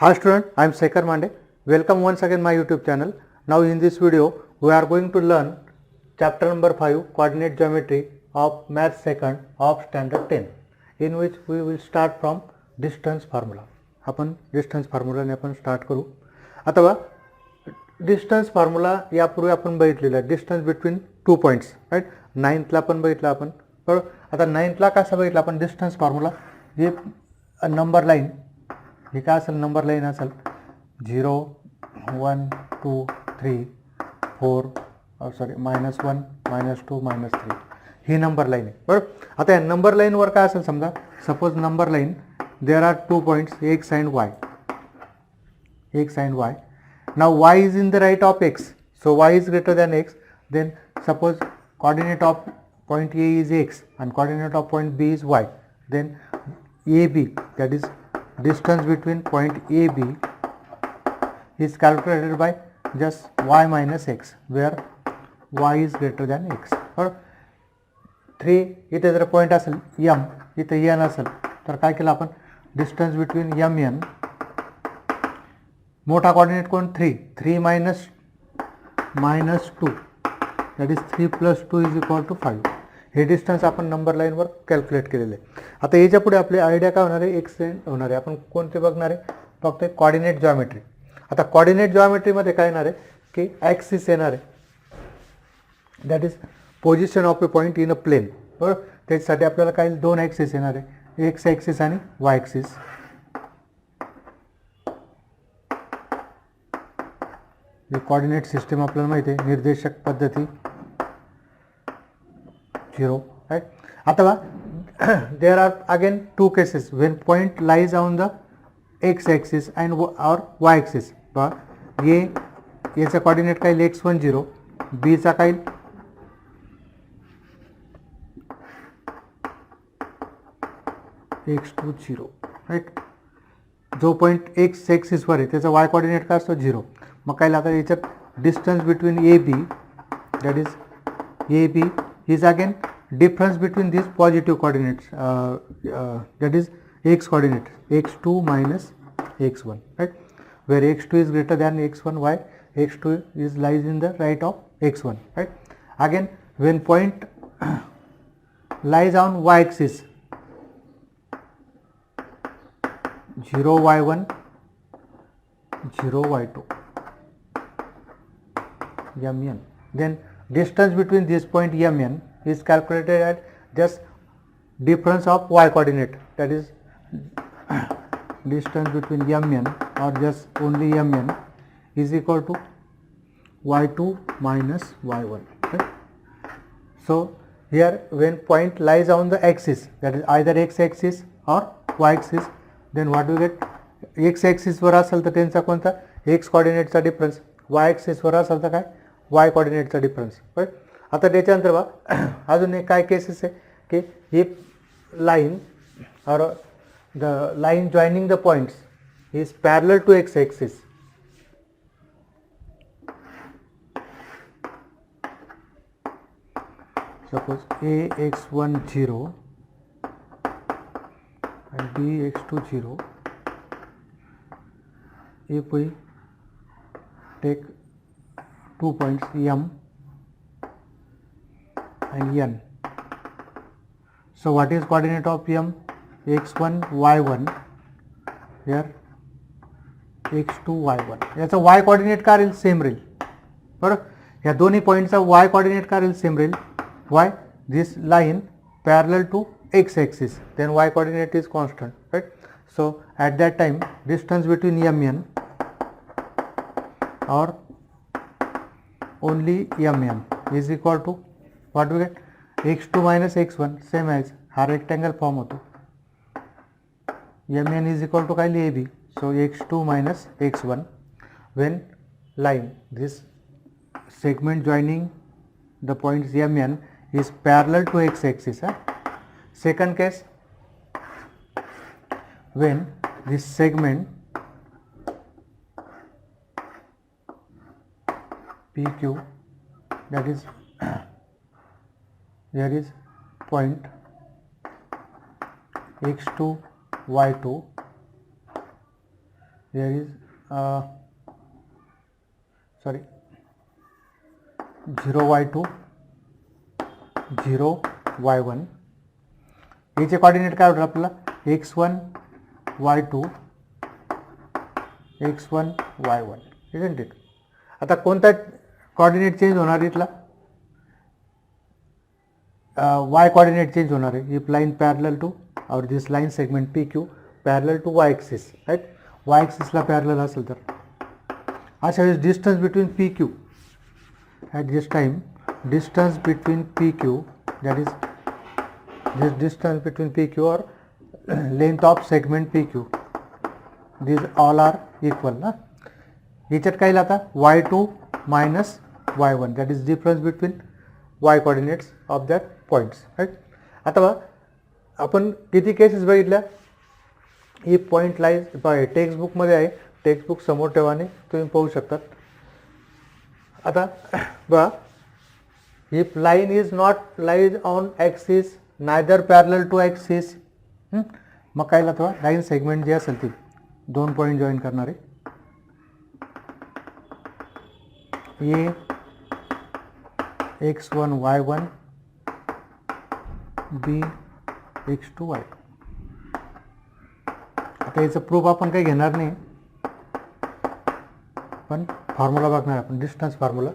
Hi student, I am Sekhar Mande. Welcome once again my YouTube channel. Now in this video we are going to learn chapter number 5 coordinate geometry of math second of standard 10 in which we will start from distance formula. आपण distance formula ने आपण start करू. आता distance formula यापूर्वी आपण बघितलेला आहे distance between two points, right? 9th ला पण बघितला आपण. बरोबर. आता 9th ला कसा बघितला आपण distance formula हे नंबर लाईन हे काय असेल नंबर लाईन असेल 0 1 2 3 4 सॉरी -1 -2 -3 ही नंबर लाईन आहे. बरोबर. आता या नंबर लाईनवर काय असेल समजा suppose number line there are two points x and y. Now y is in the right of x, so y is greater than x. Then suppose coordinate of point A is x and coordinate of point B is y. Then AB, that is distance between point AB, is calculated by just y minus x, where y is greater than x. और 3 इथे जर point असेल m, इथे n असेल तर काय केलं आपण डिस्टन्स बिटवीन m n, मोठा कोऑर्डिनेट कोण 3 मायनस -2, दॅट इज 3 + 2 = 5. हे डिस्टन्स आपण नंबर लाईनवर कॅल्क्युलेट केलेले आहे. आता याच्या पुढे आपली आयडिया काय होणार आहे, एक्सटेंड होणार आहे. आपण कोणते बघणार आहे, फक्त कोऑर्डिनेट जॉमेट्री. आता कोऑर्डिनेट जॉमेट्रीमध्ये काय येणार आहे की ॲक्सिस येणार आहे, that is position of a point in a plane. बरोबर. त्याच्यासाठी आपल्याला काय दोन ॲक्सिस येणार आहे, एक्स ॲक्सिस आणि वाय ॲक्सिस. कोऑर्डिनेट सिस्टम आपल्याला माहिती आहे, निर्देशक पद्धती 0, राइट. आता there are again two cases when point lies on the x axis and और वाय ॲक्सिस. ये याचा कोऑर्डिनेट काय x1 0, बीचा काय x2 0, राइट. जो पॉइंट एक्स ॲक्सिसवर आहे त्याचा वाय कोऑर्डिनेट काय असतो 0. मग काय लागतं याच्यात distance between A B, that is A B is again difference between these positive coordinates, that is x coordinate x2 minus x1, right, where x2 is greater than x1, why x2 is lies in the right of x1, right. Again when point lies on y axis 0 y1 0 y2 mn, then distance between this point mn is calculated at just difference of y coordinate, that is distance between mn or just only mn is equal to y2 minus y1, right? So here when point lies on the axis, that is either x axis or y axis, then what do you get, x axis वर असेल तर त्यांचा कोणता x कोऑर्डिनेटचा difference, y axis वर असेल तर काय y कोऑर्डिनेटचा difference, right. आता त्याच्यानंतर बघा अजून एक काय केसेस आहे की ही लाईन और the line joining the points is parallel to x axis. Suppose A x1 0 and b x2 0, if we take 2 points m and n, so what is coordinate of m, x1 y1, here x2 y1. याचा y coordinate काय राहील, same राहील. बरोबर. या दोन्ही पॉईंटचा y coordinate काय राहील, same राहील. why, this line parallel to x axis, then y coordinate is constant, right. So at that time distance between mn or only mn is equal to what we get, x2 minus x1, same as हा rectangle form होतो, mn is equal to काय ab, so x2 minus x1 when line this segment joining the points mn is parallel to x axis. Second case, when this segment PQ, that is there is point x2 y2 here is 0 y2 0 y1 याचे coordinate काय होणार आपल्याला x1 y2 x1 y1 isn't it. आता कोणता coordinate change होणार इथला y coordinate change होणार आहे if line parallel to or this line segment PQ parallel to y axis right y axis La parallel असेल तर अशा वेळेस distance between PQ at this time distance between PQ that is this distance between PQ or length of segment PQ these all are equal ना याच्यात काय आता y2 minus y1 that is difference between y coordinates of that points right. आता आपण किती cases बघितल्या ही point lies textbook मध्ये आहे टेक्स्टबुक समोर ठेवाने तुम्ही पाहू शकता. आता बघा if line is not lies on axis neither parallel to axis मग काय लागतं लाईन सेगमेंट जे असेल ती दोन पॉईंट जॉईन करणारे ये x1 y1 b x2 y2. आता याचं प्रूफ आपण काही घेणार नाही पण फॉर्म्युला बघणार आपण डिस्टन्स फॉर्म्युला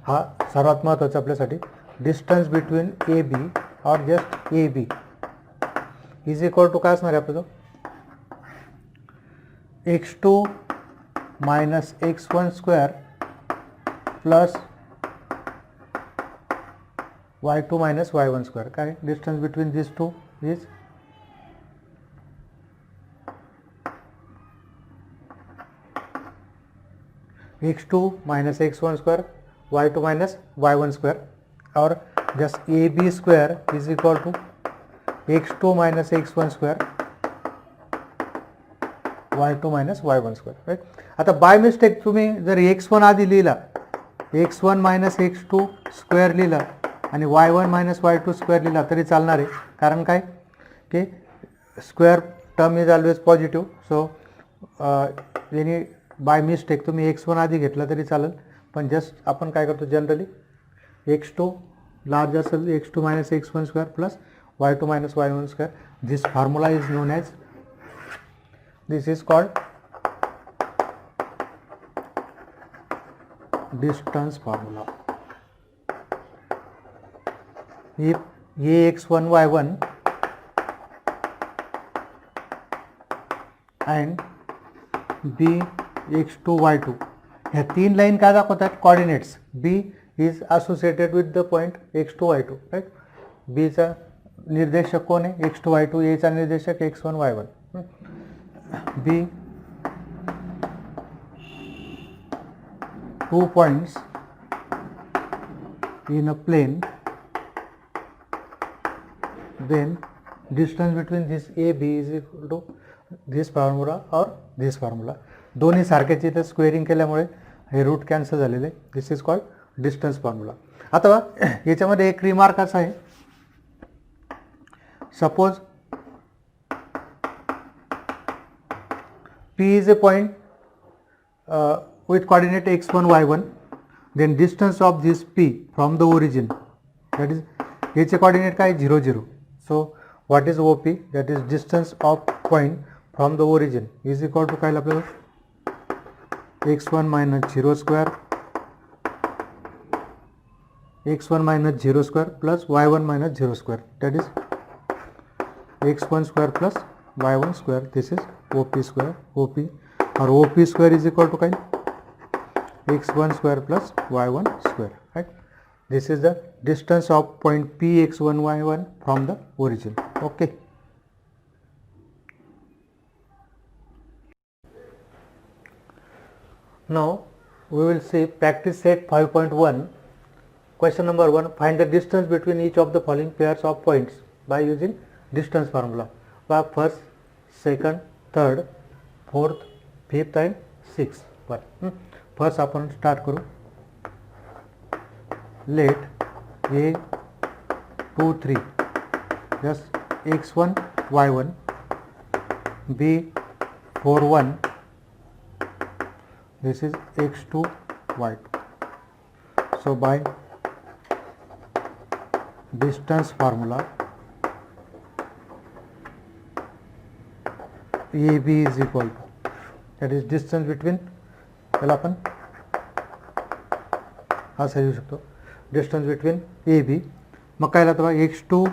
हा सर्वात महत्त्वाचा आपल्यासाठी डिस्टन्स बिटवीन ए बी और just A B is equal to काय असणार आहे आपलं x2 minus x1 square plus y2 minus y1 square. काय distance between this two is x2 minus x1 square y2 minus y1 square और just A B square is equal to x2 minus x1 square y2 minus y1 square right. आता by mistake तुम्ही जर x1 आधी लिहिला x1 minus x2 square लिहिला आणि y1 minus y2 square लिहिला तरी चालणार आहे कारण काय की square term is always positive सो यानी बाय मिस्टेक तुम्ही x1 आधी घेतला तरी चालेल पण जस्ट आपण काय करतो जनरली x2 लार्ज असेल x2 minus x1 square plus y2 minus y1 square. This formula is known as this is called distance formula. if a x1 y1 and b x2 y2 ह्या तीन line काय दाखवतात coordinates b is associated with the point x2 y2 right. b चा निर्देशक कोण आहे x2 y2 a चा निर्देशक x1 y1. b 2 points in a plane then distance between this AB is equal to this formula or this formula. दोन्ही सारखेच इथे squaring केल्यामुळे हे रूट कॅन्सल झालेले. This is called distance formula. आता याच्यामध्ये एक रिमार्क असा आहे suppose P is a point with coordinate x1 y1 then distance of this P from the origin that is याचे coordinate काय 0 0. So what is OP that is distance of point from the origin is equal to काय आपल्याला x1 minus 0 square x1 minus 0 square plus y1 minus 0 square that is x1 square plus y1 square. This is OP square OP or OP square is equal to kind x1 square plus y1 square right. This is the distance of point P x1 y1 from the origin. Okay. Now we will see practice set 5.1. Question number 1, find the distance between each of the following pairs of points by using distance formula. First, second, third, fourth, fifth and sixth. First आपण start करू. Let a 2 3 just x1 y1 b 4 1 this is x2 y2. So by distance formula, AB is equal to, that is distance between, याला आपण असं लिहू शकतो, distance between A B. मग काय लागतं बघा, x2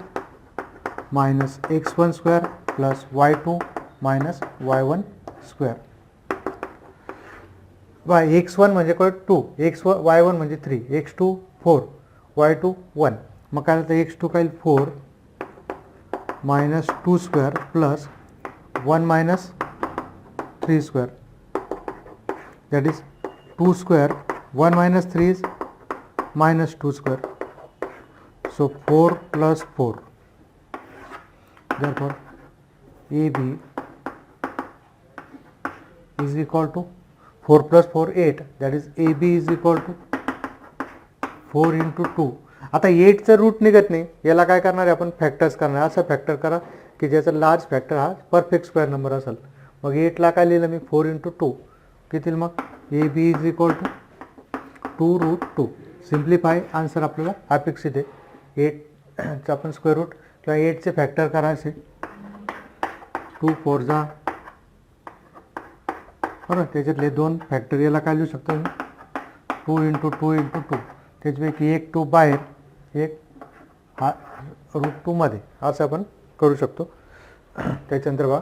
minus x1 square plus y2 minus y1 square. बघा x1 म्हणजे काय 2, y1 म्हणजे 3, x2 4, y2 1. मग काय लागतं, x2 काय 4 minus 2 square plus 1 minus 3 square, that is 2 square, 1 minus 3 is minus 2 square. So 4 plus 4. Therefore AB is equal to 4 plus 4 8, that is AB is equal to 4 into 2. आता 8चं root निघत नाही, याला काय करणार आहे आपण, फॅक्टर्स करणार. असं फॅक्टर करा की ज्याचा लार्ज फॅक्टर हा परफेक्ट स्क्वेअर नंबर असेल. मग 8ला काय लिहिलं मी, 4 into 2 किती, मग AB is equal to 2 root 2. Simplify, answer आपल्याला अपेक्षित आहे. 8चा आपण स्क्वेअर रूट किंवा 8चे फॅक्टर करायचे, 2 4 जा, बरोबर. त्याच्यातले 2 फॅक्टर याला काय लिहू शकतो, 2 into 2 into 2. त्याच्यापैकी एक 2 बाहेर, एक हा रूट 2 मध्ये, असं आपण करू शकतो. त्याच्यानंतर बघा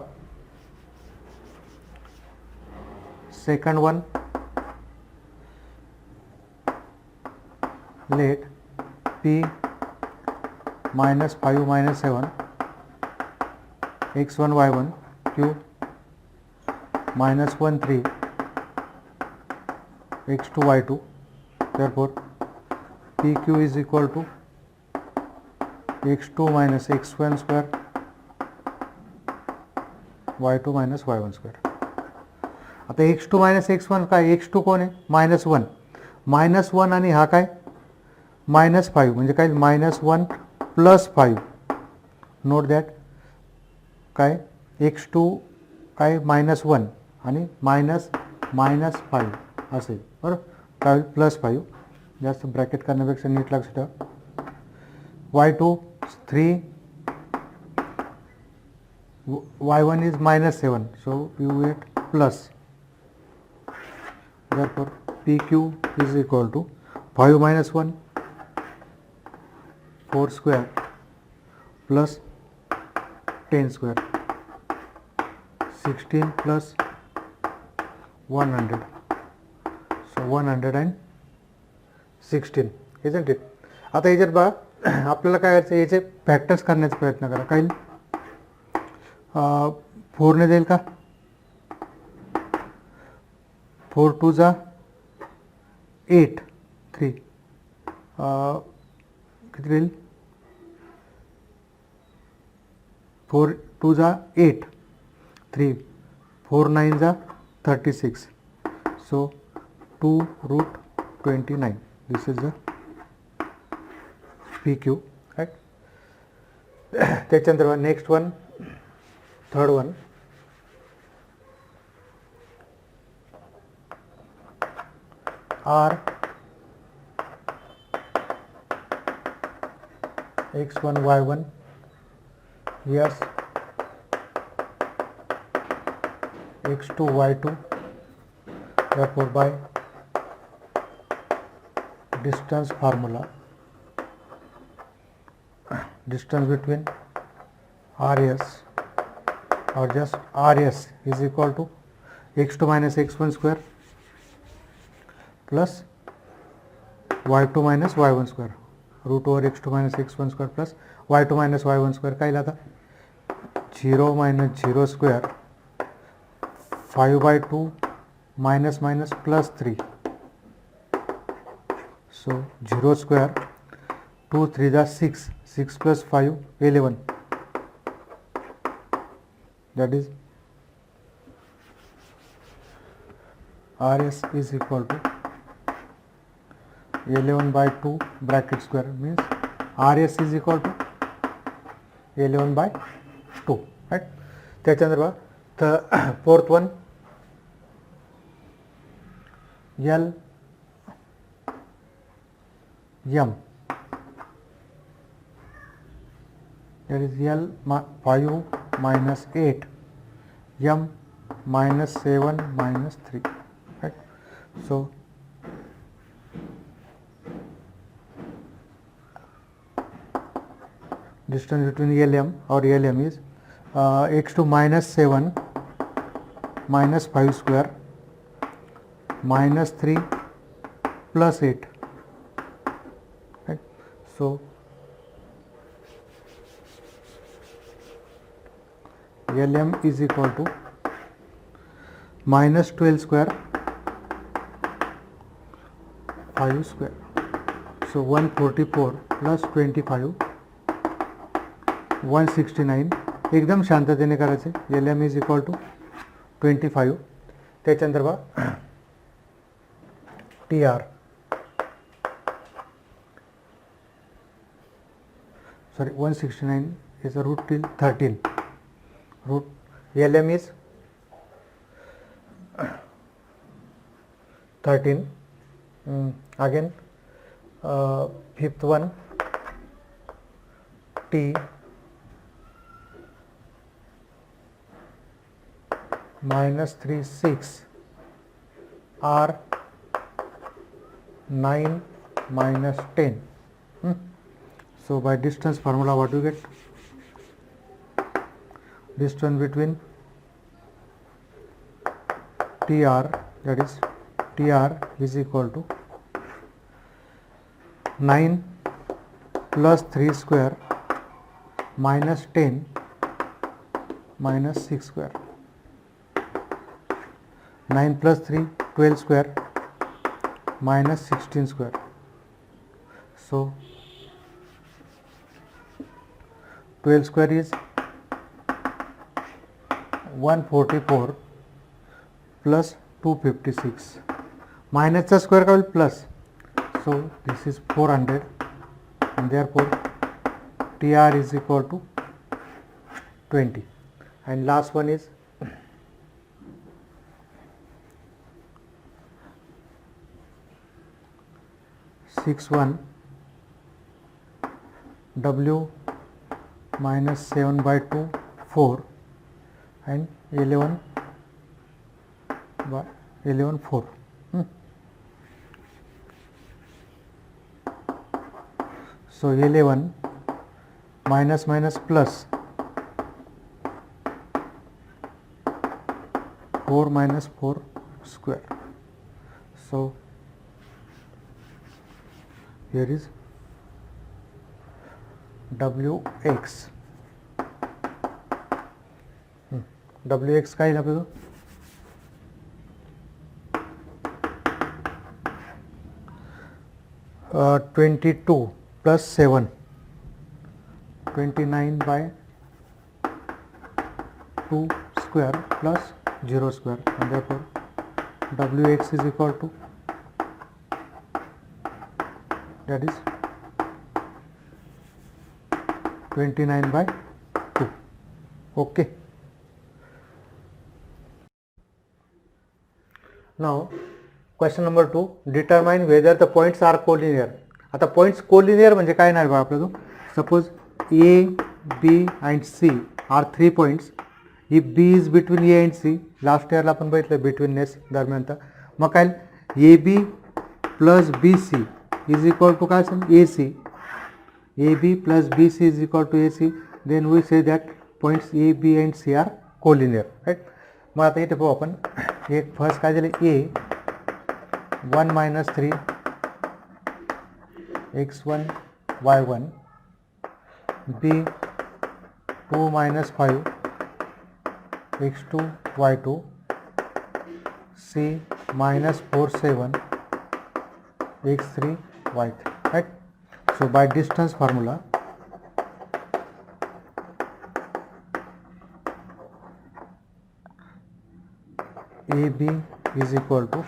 second one, let p minus 5 minus 7 x1 y1 q minus 1 3 x2 y2. Therefore pq is equal to x2 minus x1 square y2 minus y1 square. आता x2 मायनस x1 काय, x2 कोण आहे, -1, -1 आणि हा काय -5, म्हणजे काय -1 प्लस 5. नोट दॅट काय x2 काय -1 आणि -5 असेल, बरोबर. काय +5, जास्त ब्रॅकेट करण्यापेक्षा नीट लक्ष ठेवा. y2 3, y1 is -7, so you get plus. Therefore PQ is equal to 5 minus 1, 4 square plus 10 square, 16 plus 100, so 116, isn't it? आता याच्यात बघा आपल्याला काय करायचं, याचे फॅक्टर्स करण्याचा प्रयत्न करा. काही 4 ने जाईल का, 4 2 जा 8, 3 किती होईल, 4 2 जा 8, 3 4 9 जा 36, so 2 root 29. This is the PQ, right? त्याच्यानंतर next one, third one, R x1 y1 yes x2 y2. Therefore by distance formula, distance between RS or just RS is equal to x2 minus x1 square plus y2 minus y1 square, root over x2 minus x1 square plus y2 minus y1 square. काय लाता 0 minus 0 square, 5 by 2 minus minus plus 3, so 0 square, 2 3 जा 6, 6 plus 5 11, that is RS is equal to 11 by 2 bracket square, means RS is equal to 11 by 2, right? त्याच्यानंतर बघा fourth one, L M, that is L 5 minus 8, M minus 7 minus 3, right? So distance between LM or LM is x2 minus 7 minus 5 square minus 3 plus 8, right? So LM is equal to minus 12 square 5 square, so 144 plus 25 169. एकदम शांततेने करायचे. LM is equal to 25. त्याच्यानंतर बघा TR, sorry 169 is a root till 13. Root LM is 13. Again fifth one T minus 3 6 R 9 minus 10. So by distance formula, what do you get? Distance between TR, that is TR is equal to 9 plus 3 square minus 10 minus 6 square. 9 plus 3 12 square minus 16 square. So 12 square is 144 plus 256 minus the square का plus, so this is 400 and therefore TR is equal to 20. And last one is six one W minus 7 by 2 4 and 11 by 11 4. So 11 minus minus plus 4 minus 4 square. So here is WX. WX काय आहे आपलं 22 plus 7 29 by 2 square plus 0 square, and therefore WX is equal to, that is 29 by 2. Okay. Now question number 2, determine whether the points are collinear. आता points collinear म्हणजे काय नाही बघा आपलं. Suppose A, B and C are 3 points. If B is between A and C, last year ला आपण बघितलं betweenness दरम्यान. मग काय AB plus BC is equal to काय असेल AC. AB plus BC is equal to AC. Then we say that points A, B and C are collinear, right? मग आता इथे पाहू आपण एक फर्स्ट काय झाले A 1 minus 3 x1 y1, B 2 minus 5 x2 y2, C minus 4 7 x3 y3, right? So by distance formula, AB is equal to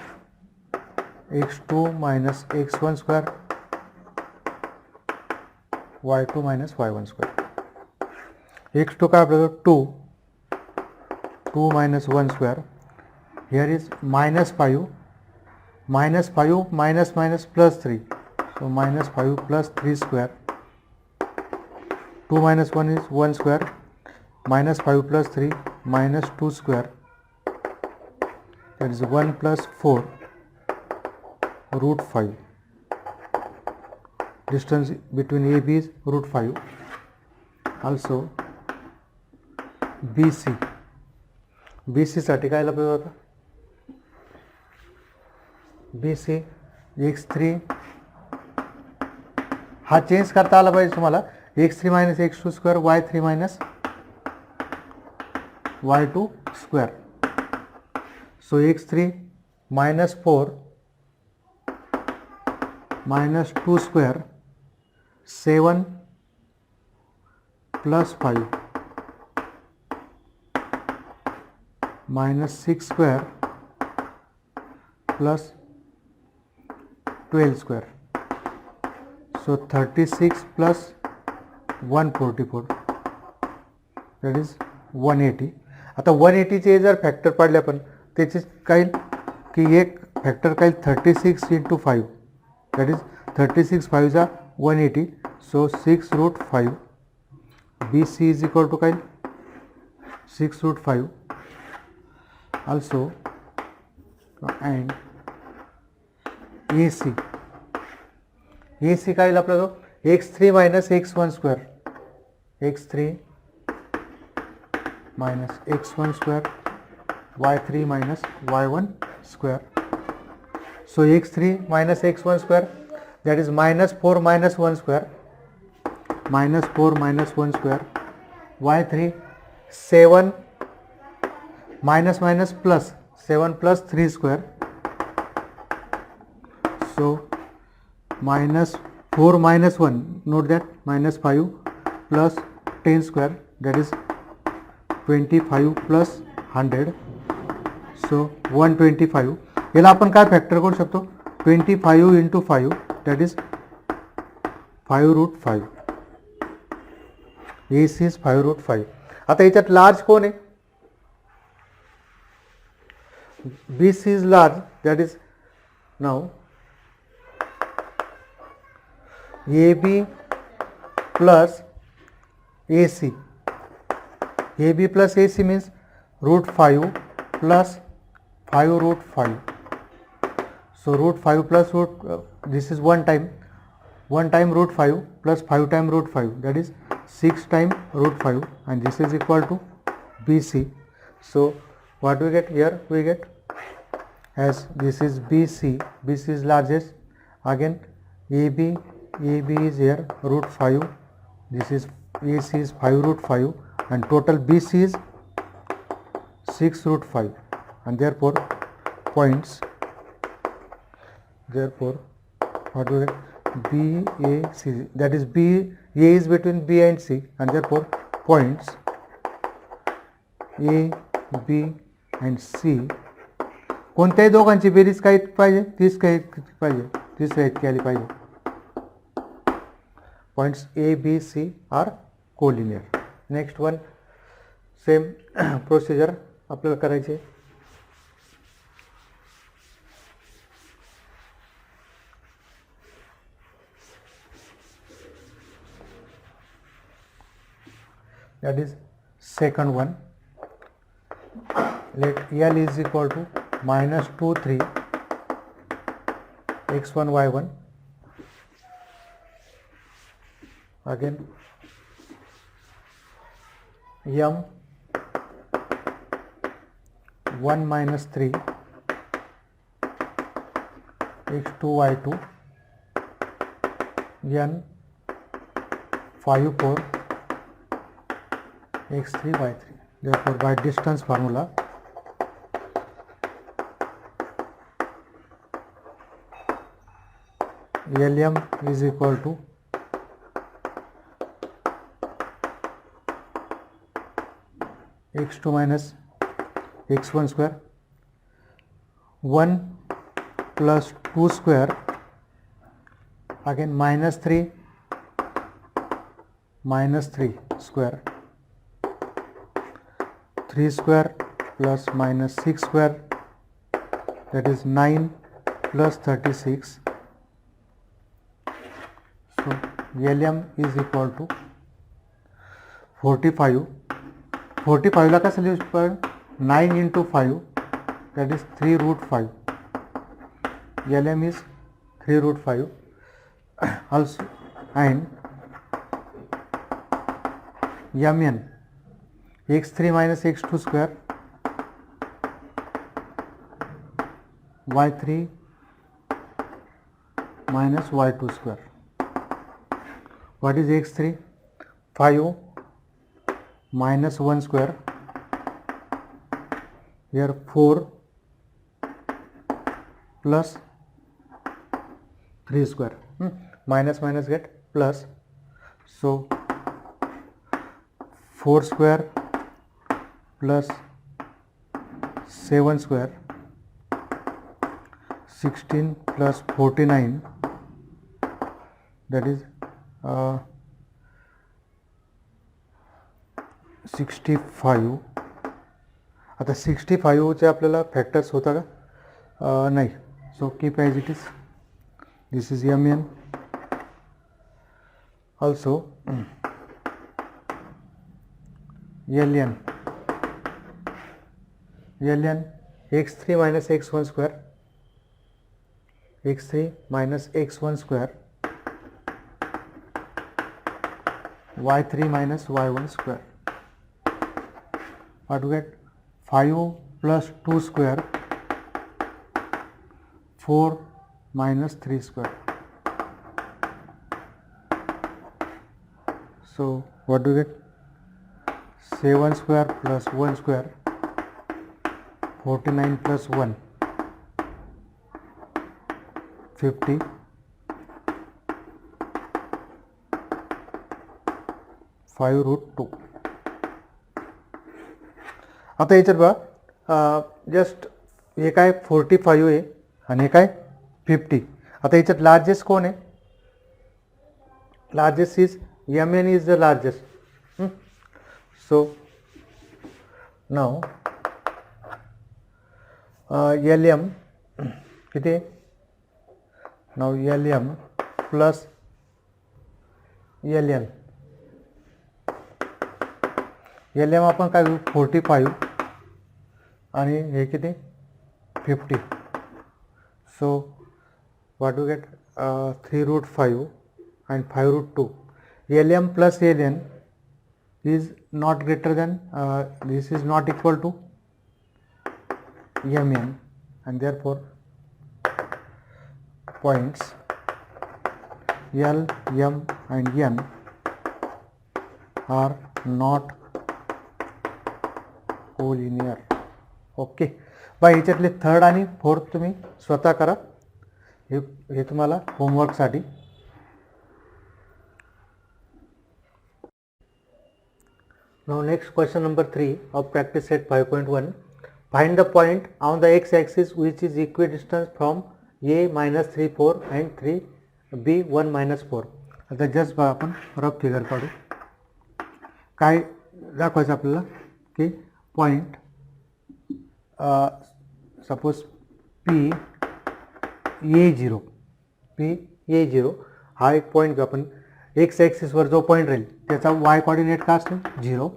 x2 minus x1 square y2 minus y1 square. x2 का आपल्याला 2 minus 1 square, here is minus 5 minus 5 minus minus plus 3. So minus 5 plus 3 square. 2 minus 1 is 1 square. Minus 5 plus 3 minus 2 square. That is 1 plus 4 root 5. Distance between AB is root 5. Also BC. BC साठी काय पाहिजे होता? BC x3 हा change करता आला पाहिजे तुम्हाला. x3 minus x2 square y3 minus y2 square. So x3 minus 4 minus 2 square 7 plus 5 minus 6 square plus 12 square. So 36 plus 144 that is 180. आता 180 चे जर फॅक्टर पाडले आपण त्याचे काय की एक फॅक्टर काय 36 into 5 that is 36 5 जा 180. So 6 root 5. BC is equal to 6 root 5. Also and AC. AC काय आपला जो x3 minus x1 square. x3 minus x1 square y3 minus y1 square. So x3 minus x1 square that is minus 4 minus 1 square minus 4 minus 1 square y3 7 minus minus plus 7 plus 3 square. So minus 4 minus 1, note that minus 5 plus 10 square that is 25 plus 100. So 125. याला आपण काय factor करू शकतो 25 into 5 that is 5 root 5. AC is 5 root 5. आता याच्यात large कोण आहे BC is large that is now AB plus AC. AB plus AC means root 5 plus 5 root 5. So root 5 plus this is one time root 5 plus 5 time root 5 that is 6 time root 5 and this is equal to BC. So what we get here, we get as this is BC is largest. Again AB is here root 5, this is AC is 5 root 5 and total BC is 6 root 5 and therefore points, therefore what we get BAC, that is A is between B and C and therefore points A, B and C कोणत्याही दोघांची berries काय पाहिजे 30 काय पाहिजे 30 इतकी आली पाहिजे. Points A, B, C are collinear. Next one same procedure आपल्याला करायचे. That is second one. Let L is equal to minus 2 3 x1 y1. Again M 1 minus 3 x2 y2 N 5 4 x3 y3. Therefore by distance formula LM is equal to x2 minus x1 square 1 plus 2 square again minus 3 square 3 square plus minus 6 square that is 9 plus 36. So LM is equal to 45. 45 ला कसं लिहू पण 9 into 5, that is 3 root 5. LM is 3 root 5 also, and MN x3 minus x2 square y3 minus y2 square. What is x3? 5 minus 1 square, here 4 plus 3 square, minus minus get plus, so 4 square plus 7 square, 16 plus 49, that is 65. आता 65 चे आपल्याला factors होता का? नाही. So keep as it is. This is MN. Also LN x3 minus x1 square, x3 minus x1 square, y3 minus y1 square. What do we get? 5 plus 2 square, 4 minus 3 square. So what do we get? 7 square plus 1 square, 49 plus 1, 50, 5 root 2. आता याच्यात बघा, just हे काय 45 आहे आणि हे काय 50. आता याच्यात largest कोण आहे? Largest is MN is the largest. So now LM किती? Now LM plus LN. LM आपण काय घेऊ? 45 आणि हे किती? 50. So what do get? 3 root 5 and 5 root 2. LM plus LN is not greater than, this is not equal to MN, and therefore points L, M and N are not collinear. Okay. बा याच्यातले third आणि fourth तुम्ही स्वतः करा. हे तुम्हाला होमवर्कसाठी. Now next question number 3 of practice set 5.1. Find the point on the x-axis which is equidistant from A minus 3 4 and 3B 1 minus 4. आता just बघा आपण rough figure काढू. काय दाखवायचं आपल्याला की पॉइंट सपोज PA0 हा एक पॉईंट घेऊ आपण. एक्स ॲक्सिसवर जो पॉईंट राहील त्याचा y कोऑर्डिनेट काय असतो? 0.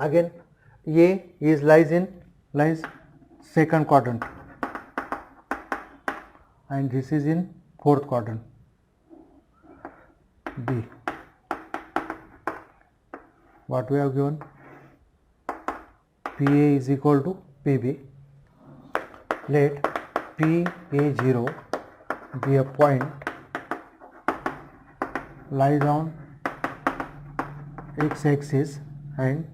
Again A is lies second quadrant and this is in fourth quadrant. B, what we have given? PA is equal to PB. Let PA0 be a point lies on x-axis and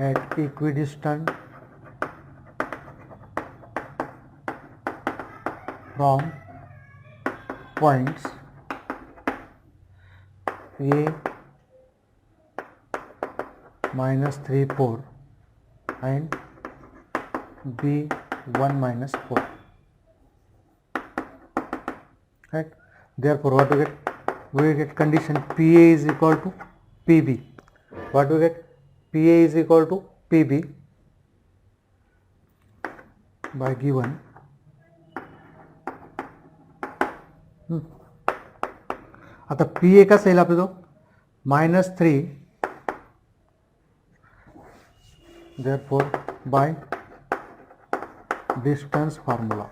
at equidistant from points A minus 3 4 and B 1 minus 4. Right? Therefore, what we get? We get condition PA is equal to PB. What we get? PA is equal to PB by given आता P A कसा येईल आपला तो -3, therefore by distance formula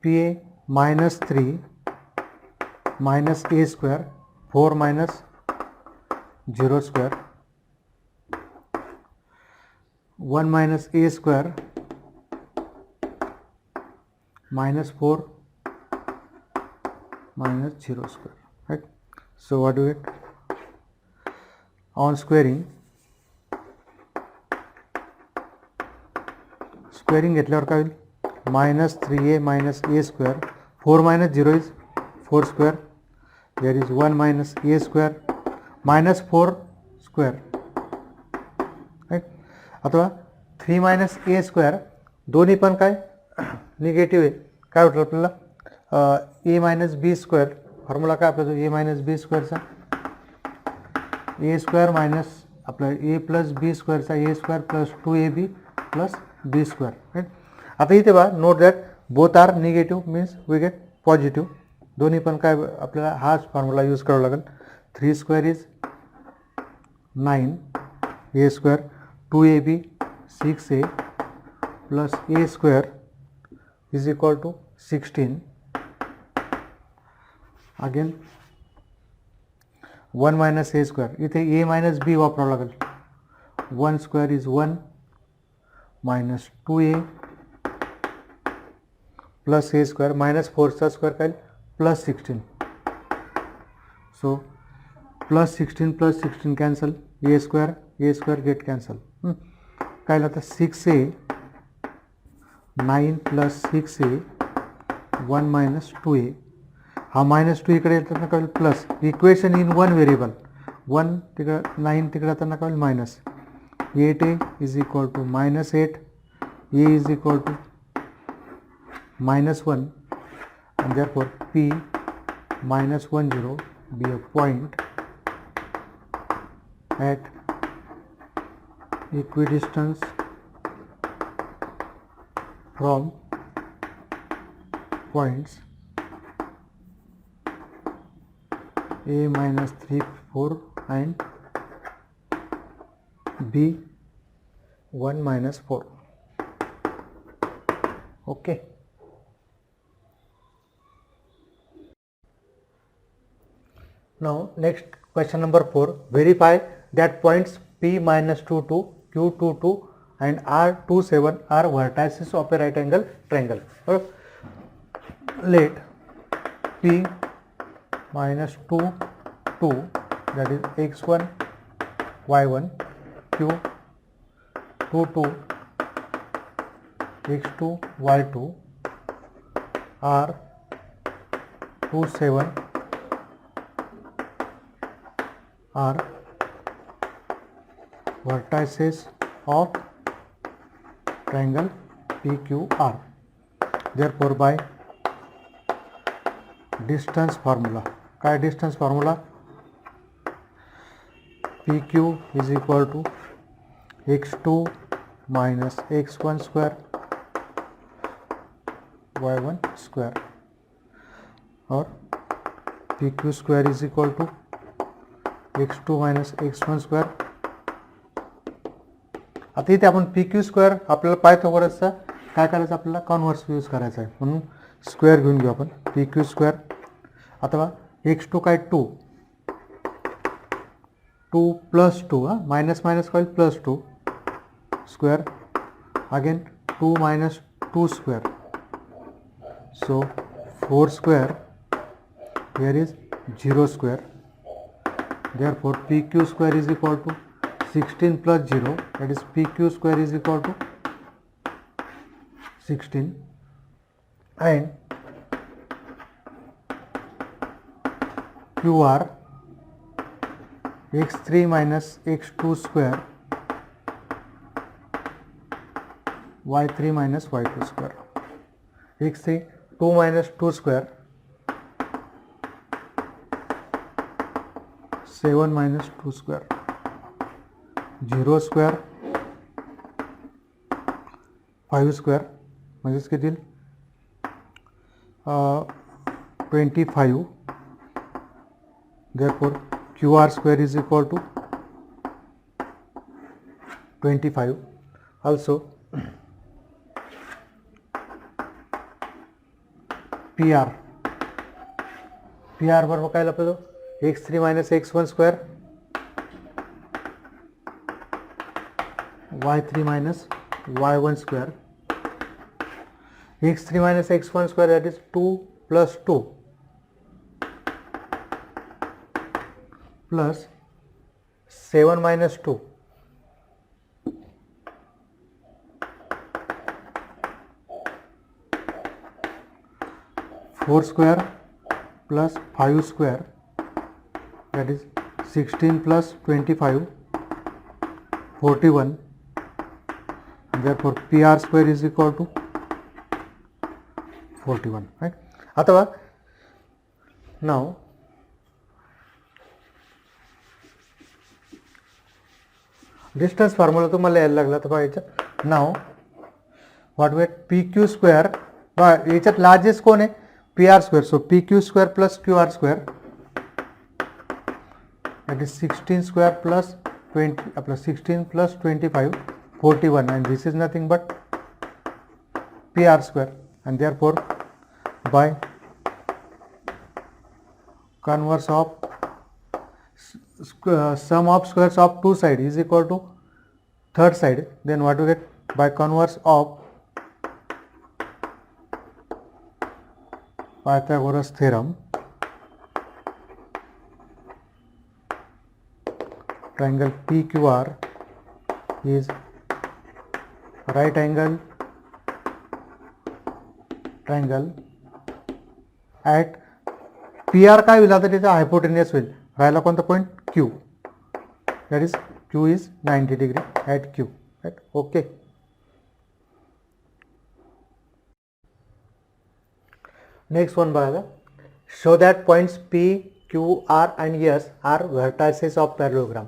PA -3 minus a square 4 minus 0 square 1 minus a square minus 4 minus 0 square, right? So what do we get? On squaring घेतल्यावर काय होईल -3a minus a square 4 minus 0 is 4 square, there is 1 minus a square minus 4 square, right? अथवा 3 minus a square दोन्ही पण काय negative आहे. काय होतं आपल्याला a minus b square formula काय आपला a minus b स्क्वेअरचा a स्क्वेअर मायनस आपला a प्लस b स्क्वेअरचा a square plus 2ab plus b square, right. आता इथे बघा note that both are negative means we get positive. दोन्ही पण काय आपल्याला हाच फॉर्म्युला यूज करावा लागेल. 3 square is 9 a square 2ab 6a plus a square is equal to 16. Again 1 minus A square इथे ए मायनस बी वापरावं लागेल. 1 square is 1 minus 2a plus A square minus 4चा स्क्वेअर काय plus 16. So plus 16 cancel A square get cancel. काय आता 6a 9 plus 6a 1 minus 2a हा -2 इकडे येताना काय plus equation in one variable 1 तिकडे 9 तिकडे येताना काय minus 8a is equal to -8 a is equal to -1 and therefore p -10 be a point at equidistance from points a minus 3 4 and b 1 minus 4. Okay. Now next question number 4. Verify that points p minus 2 2 q 2 2 and r 2 7 are vertices of a right angle triangle. Let p minus 2 2 that is x1 y1 q 2 2 x2 y2 r 2 7 are vertices of triangle PQR. Therefore by distance formula काय distance formula PQ is equal to x2 minus x1 square y1 square और PQ square is equal to x2 minus x1 square. आता इथे आपण PQ square आपल्याला पायथागोरसचा काय करायचं आपल्याला converse use करायचा आहे म्हणून स्क्वेअर घेऊन घेऊ आपण PQ स्क्वेअर अथवा x2 काय 2 प्लस 2 माइनस माइनस काय plus 2 square again 2 minus 2 square so 4 square here is 0 square. Therefore PQ square is equal to 16 plus 0, that is PQ square is equal to 16 and QR x3 minus x2 square y3 minus y2 square. x3 2 minus 2 square 7 minus 2 square 0 square 5 square म्हणजेच किती 25. Therefore QR square is equal to 25. Also PR बरोबर काय आपल्याला x3 minus x1 square y3 minus y1 square. x3 minus x1 square, that is 2 plus 2 plus 7 minus 2 4 square plus 5 square, that is 16 plus 25 41. Therefore PR square is equal to 41, right? अथवा now distance formula तुम्हाला यायला लागला तर याच्यात now what we PQ square याच्यात largest कोण आहे PR square, so PQ square plus QR square, that is 16 square plus 20 plus 16 plus 25 41, and this is nothing but PR square, and therefore by converse of sum of squares of two sides is equal to third side, then what we get by converse of Pythagoras theorem, triangle PQR is right angle triangle at PR काय होईल आता त्याचा hypotenuse होईल, राहिला कोणता point Q, that is Q is 90 degree at Q, right? Okay. Next one बघा, show that points P, Q, R and S are vertices of parallelogram.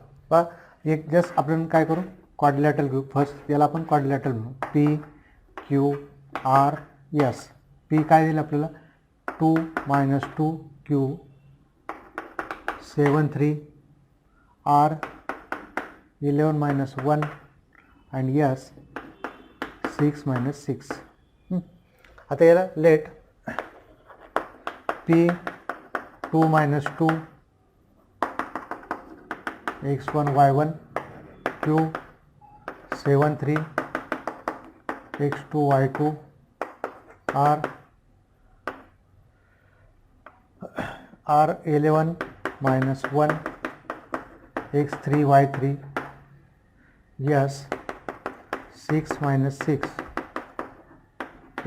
एक just आपण काय करू क्वाड्रिलॅटरल घेऊ. फर्स्ट याला आपण क्वाड्रिलॅटरल म्हणू. P, Q, R, S. P काय दिलं आपल्याला 2 minus 2 Q 7 3 R 11 minus 1 and S 6 minus 6. आता याला late P 2 minus 2 x1 y1 Q 7 3 x2 y2 R 11 minus 1 x3 y3 yes 6 minus 6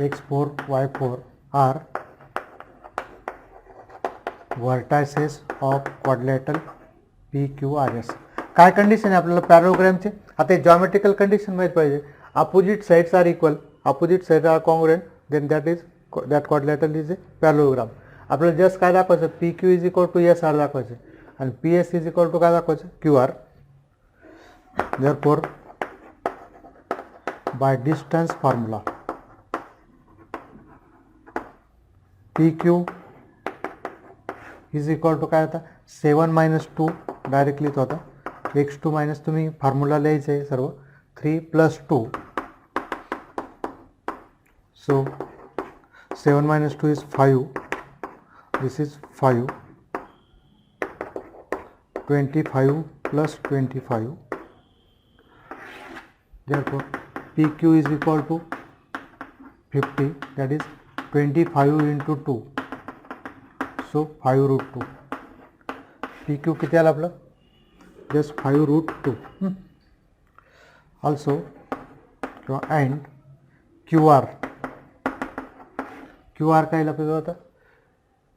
x4 y4 are vertices of quadrilateral PQRS. काय condition आहे आपल्याला पॅरलोग्रामचे. आता जॉमेट्रिकल कंडिशन माहित पाहिजे. Opposite sides are equal, opposite sides are congruent, then that quadrilateral is a parallelogram. आपल्याला just काय दाखवायचं PQ is equal to SR दाखवायचं आणि PS इज इक्वल टू काय दाखवायचं QR. Therefore by distance formula PQ is equal to काय होता 7 minus 2 directly तो होता x2 मायनस तुम्ही फॉर्म्युला लिहायचं आहे सर्व 3 plus 2. So 7 minus 2 is 5. This is 5. 25 plus 25. Therefore PQ is equal to 50. That is 25 into 2. So 5 root 2. PQ किती आलं आपलं just 5 root 2. Also and QR काय आपल्याला होता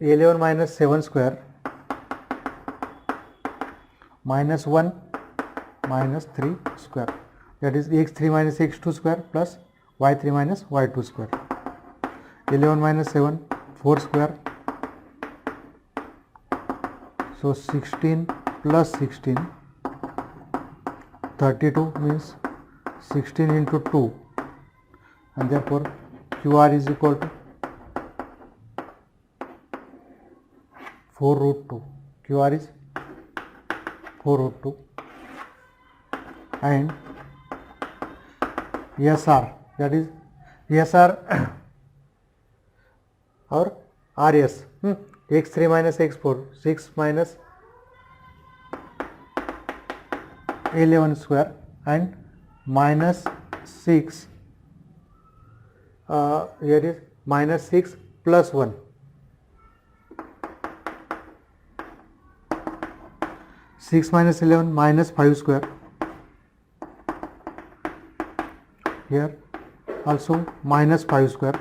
11 minus 7 square minus 1 minus 3 square, that is x3 minus x2 square plus y3 minus y2 square. 11 minus 7 4 square, so 16 plus 16 32 means 16 into 2, and therefore QR is equal to 4 root 2. QR is 4 root 2. And SR, that is SR or RS, x3 minus x4, 6 minus 11 square and minus 6, here is minus 6 plus 1. 6 minus 11 minus 5 square. Here also minus 5 square,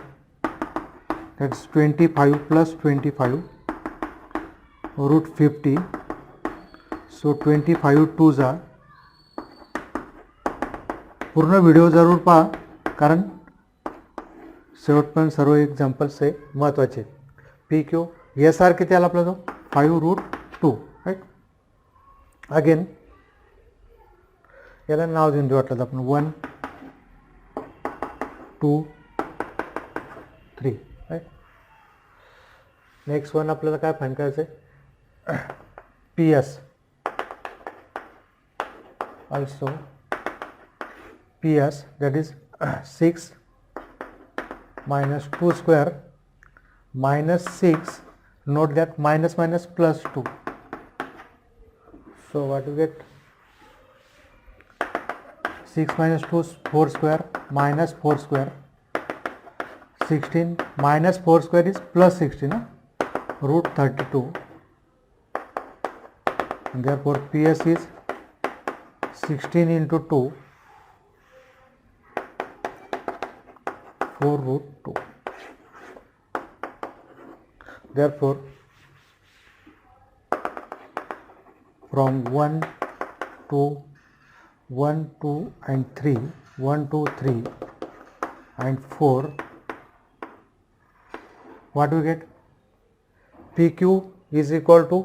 that's 25 plus 25 root 50. So 25 2s are. पूर्ण video जरूर पहा, कारण शेवटपर्यंत सर्व examples हे महत्त्वाचे. P Q S R किती आला आपला जो 5 रूट 2 राईट. अगेन याला नाव देऊन देऊ वाटलं आपण 1 2 3 राईट. नेक्स्ट वन आपल्याला काय फाइंड करायचं आहे, P S also PS, that is 6 minus 2 square minus 6, note that minus minus plus 2. So what you get, 6 minus 2 4 square minus 4 square, 16 minus 4 square is plus 16, root 32, and therefore PS is 16 into 2, 4 root 2. Therefore, from 1 to 1, 2 and 3, 1, 2, 3 and 4, what we get? PQ is equal to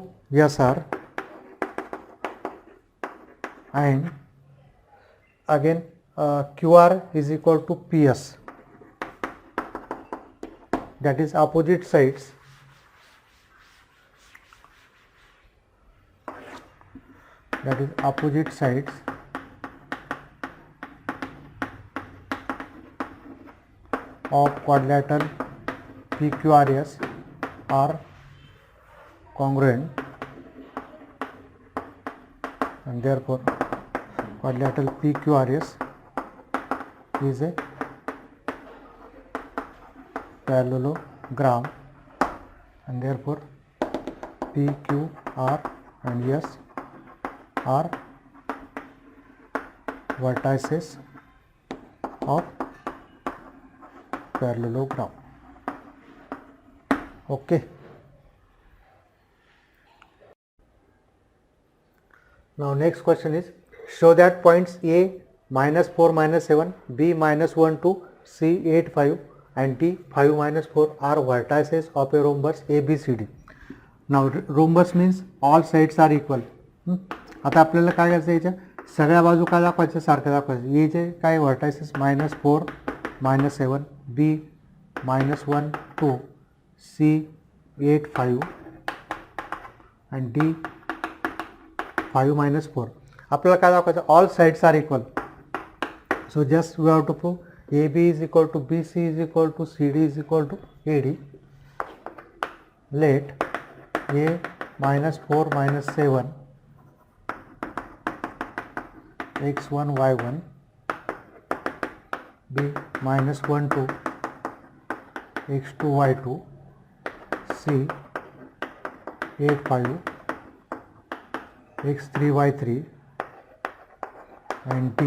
SR, and again QR is equal to PS. That is opposite sides. That is opposite sides of quadrilateral PQRS are congruent, and therefore quadrilateral PQRS is a parallelogram, and therefore P, Q, R and S are vertices of parallelogram. Okay. Now next question is, show that points A minus 4 minus 7, B minus 1 2, C 8 5 and D 5 minus 4 are vertices of a rhombus ABCD. Now rhombus means all sides are equal. आता आपल्याला काय करायचं, याच्या सगळ्या बाजू काय दाखवायच्या, सारख्या दाखवायचं. हे जे काय vertices minus 4 minus 7, B minus 1 2, C 8 5 and D 5 minus 4, आपल्याला काय दाखवायचं, all sides are equal. So just we have to prove AB is equal to BC is equal to CD is equal to AD. Let A minus 4 minus 7 x1 y1, B minus 1 2 x2 y2, C 8 5 x3 y3 and D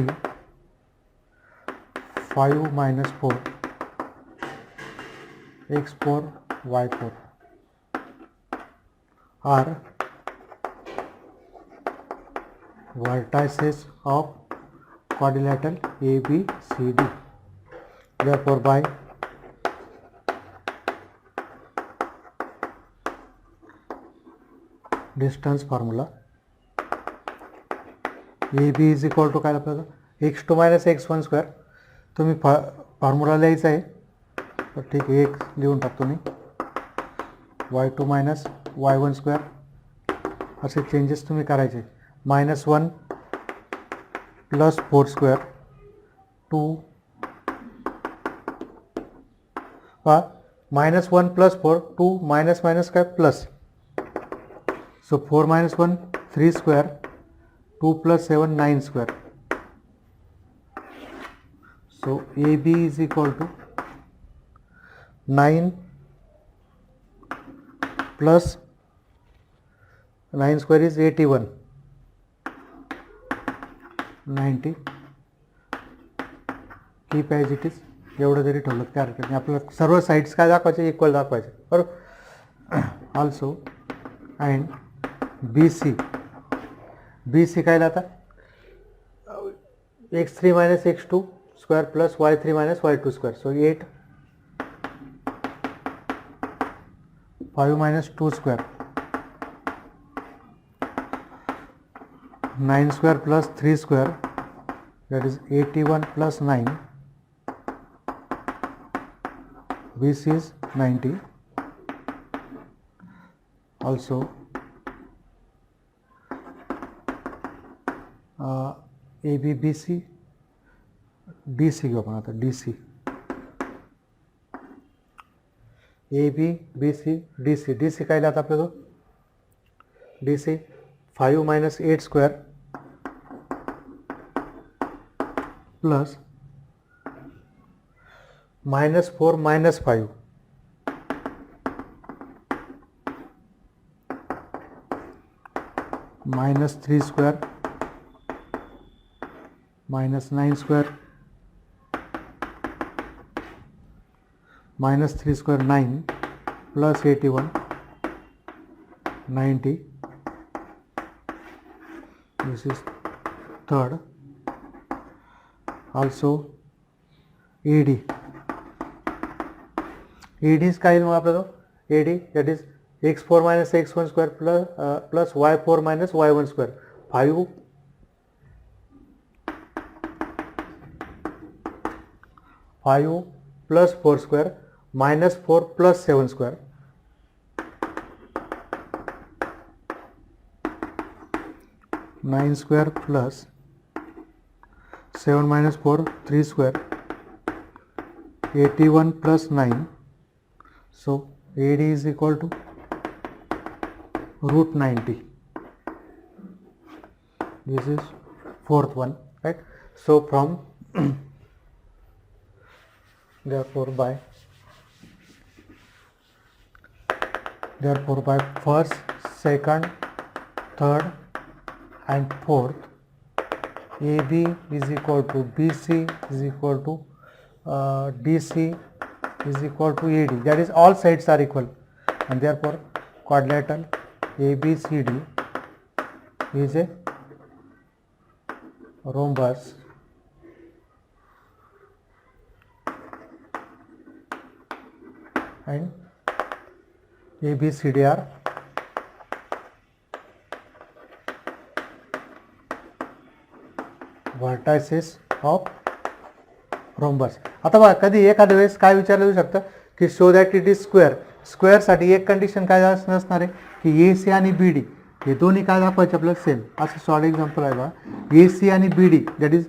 5 minus 4 x4 y4 are vertices of quadrilateral ABCD. Therefore, by distance formula, AB is equal to काय आपल्याला x2 minus x1 square. तुम्ही formula लिहायचा आहे, तर ठीक आहे, एक लिहून टाकतो मी. y2 मायनस y1 स्क्वेअर असे चेंजेस तुम्ही करायचे. -1 + 4 स्क्वेअर 2 -1 + 4 2 मायनस काय plus. So 4 - 1 3 square 2 + 7 9 square. So AB is equal to 9 plus 9 square is 81 90 keep as it is. एवढं जरी ठेवलं काय हरकत नाही. आपल्याला सर्व साईड्स काय दाखवायचे इक्वल दाखवायचे बरोबर. ऑल्सो अँड बी सी काय आता x3 - x2 square plus y3 - y2 square. So 8 5 - 2 square 9 square plus 3 square, that is 81 plus 9. This is 90. Also AB BC DC घेऊ आपण आता. DC AB BC DC काय लिहिलं आपल्याला DC 5 - 8 square plus -4 - 5 -3 square -9 square -3 square 9 plus 81 90. This is third. Also AD is काय मग आपल्याला AD, that is x4 - x1 square plus y4 - y1 square 5 plus 4 square -4 plus 7 square (9 square plus 7 - 4 3 square 81 plus 9. So AD is equal to √90. This is fourth one, right? So from therefore by first, second, third and fourth, AB is equal to BC is equal to DC is equal to AD, that is all sides are equal, and therefore quadrilateral ABCD is a rhombus and ABCD are vertices of rhombus. आता बघा कधी एखाद्या वेळेस काय विचारलं जाऊ शकतं की शो दॅट इट इज स्क्वेअरसाठी एक कंडिशन काय नसणार आहे की AC आणि BD हे दोन्ही काय दाखवायचे आपल्याला सेम. असं सॉलिड एक्झाम्पल आहे बघा. AC आणि BD दॅट इज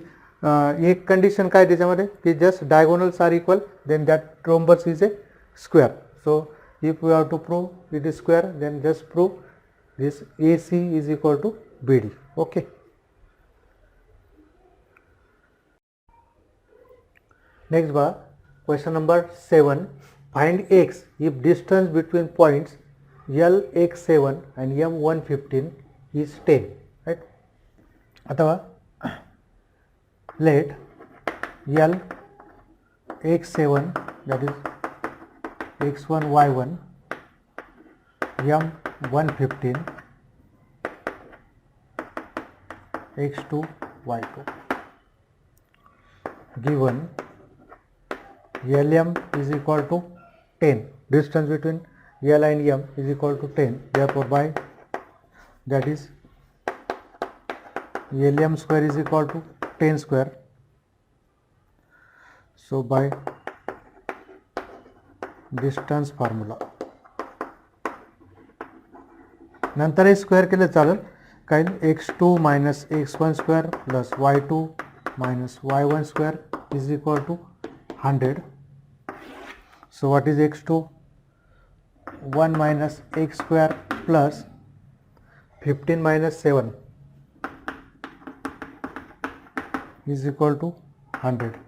एक कंडिशन काय त्याच्यामध्ये की just diagonals are equal then that rhombus is a square. So if we have to prove it is square, then just prove this AC is equal to BD. Okay. Next bar, question number 7. Find x if distance between points LX7 and M115 is 10. Right? अथवा let LX7 that is x1 y1 M115 x2 y2 given LM is equal to 10. Distance between L and M is equal to 10. Therefore by that is LM square is equal to 10 square. So by distance formula नंतर हे square केलं चालेल, काही x2 minus x1 square plus y2 minus y1 square is equal to 100. So what is x2? 1 minus x square plus 15 minus 7 is equal to 100.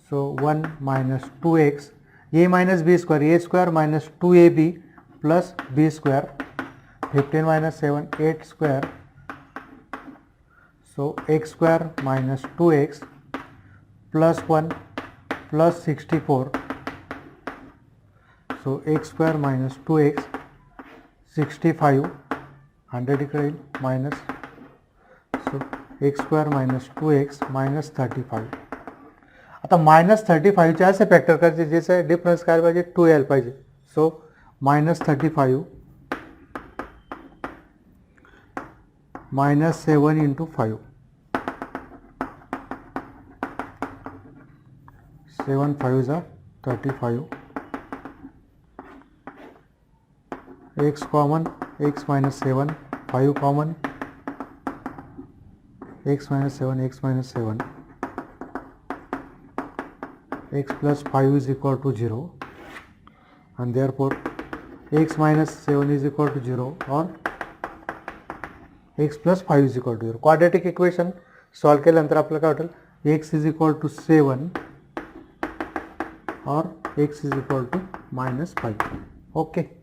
So 1 minus 2x, a minus b square, a square minus 2ab plus b square, 15 minus 7, 8 square. So x square minus 2x plus 1 plus 64. So x square minus 2x 65, 100 इकडे येईल minus. सो x square minus 2x minus 35. आता minus 35चे असे factor करायचे ज्याचा difference काय पाहिजे 2 यायला पाहिजे. सो minus 35 minus 7 into 5. 7 5 is 35. x common, x minus 7, 5 common, x minus 7, x minus 7, x plus 5 is equal to 0, and therefore x minus 7 is equal to 0 or x plus 5 is equal to 0. Quadratic equation solve केल्यानंतर आपल्याला काय वाटेल x is equal to 7 or x is equal to minus 5. Okay.